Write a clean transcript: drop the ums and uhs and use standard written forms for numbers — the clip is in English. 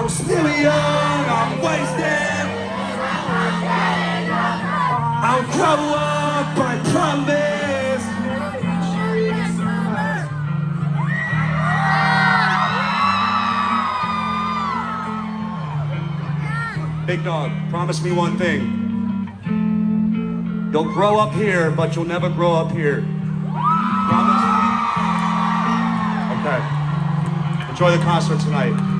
I'm still young, I'm wasted. I'll grow up, I promise. Big dog, promise me one thing. You'll grow up here, but you'll never grow up here. Promise? Okay. Enjoy the concert tonight.